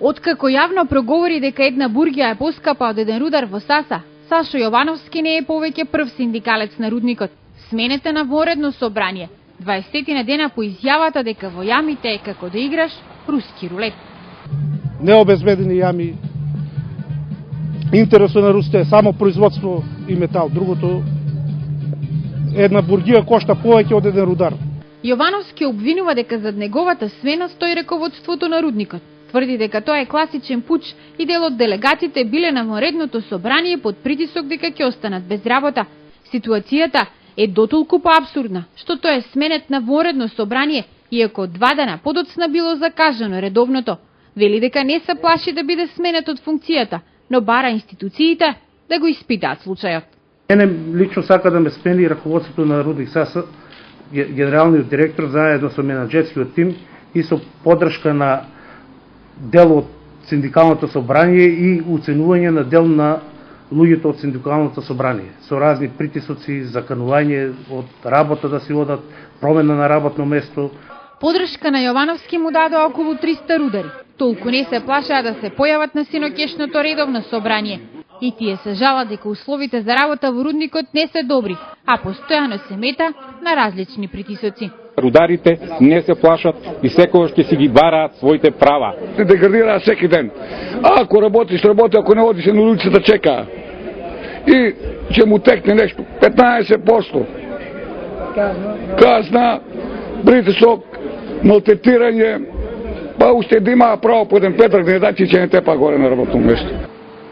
Откако јавно проговори дека една бургија е поскапа од еден рудар во Саса, Сашо Јовановски не е повеќе прв синдикалец на рудникот. Сменет е на вонредно собрание, 20 дена по изјавата дека во јамите е како да играш руски рулет. Необезбедени јами, интересот на русите е само производство и метал, другото една бургија кошта повеќе од еден рудар. Јовановски обвинува дека зад неговата смена стои раководството на рудникот. Тврди дека тоа е класичен пуч и дел од делегатите биле на вонредното собрание под притисок дека ќе останат без работа. Ситуацијата е дотолку поабсурдна, што тоа е сменет на вонредно собрание, иако 2 дена подоцна било закажано редовното. Вели дека не се плаши да биде сменет од функцијата, но бара институциите да го испитаат случајот. Мене лично сака да ме смени раководството на Рудник Саса, генералниот директор заедно со менаџерскиот тим и со поддршка на дел од синдикалното собрание и оценување на дел на луѓето од синдикалното собрание, со разни притисоци, заканување од работа да си одат, промена на работно место. Поддршка на Јовановски му дадоа околу 300 рудари. Толку не се плашаа да се појават на синокешното редовно собрание. И тие се жалат дека условите за работа во рудникот не се добри, а постојано се мета на различни притисоци. Рударите не се плашат и секогаш ќе си ги бараат своите права. Се деградираат секи ден. Ако работиш, работи, ако не одиш на улицата чека. И ќе му текне нешто 15%. Казна, притисок, малтретирање, па уште да има право по еден петрак да не дачи, че не тепа горе на работно место.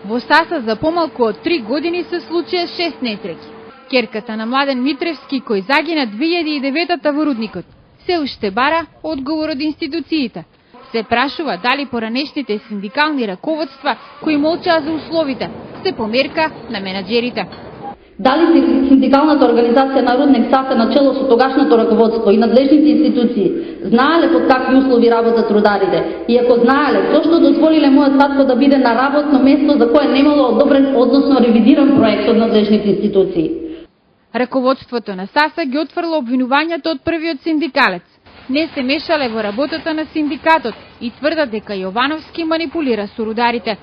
Во Саса за помалку од 3 години се случија 6 несреќи. Ќерката на Младен Митревски, кој загина 2009 во рудникот, се уште бара одговор од институциите. Се прашува дали поранешните синдикални раководства кои молчаа за условите се померка на менаџерите. Дали синдикалната организација на Рудник Саса на чело со тогашното раководство и надлежните институции знаеле под какви услови работат рударите и ако знаеле, зошто дозволиле мојот татко да биде на работно место за кое немало одобрен, односно ревидиран проект од надлежните институции? Раководството на Саса ги отфрла обвинувањето од првиот синдикалец. Не се мешале во работата на синдикатот и тврдат дека Јовановски манипулира со рударите.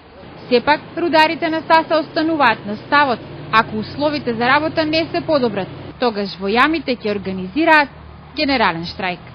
Сепак, рударите на Саса остануваат на ставот. Ако условите за работа не се подобрат, тогаш во јамите ќе организираат генерален штрајк.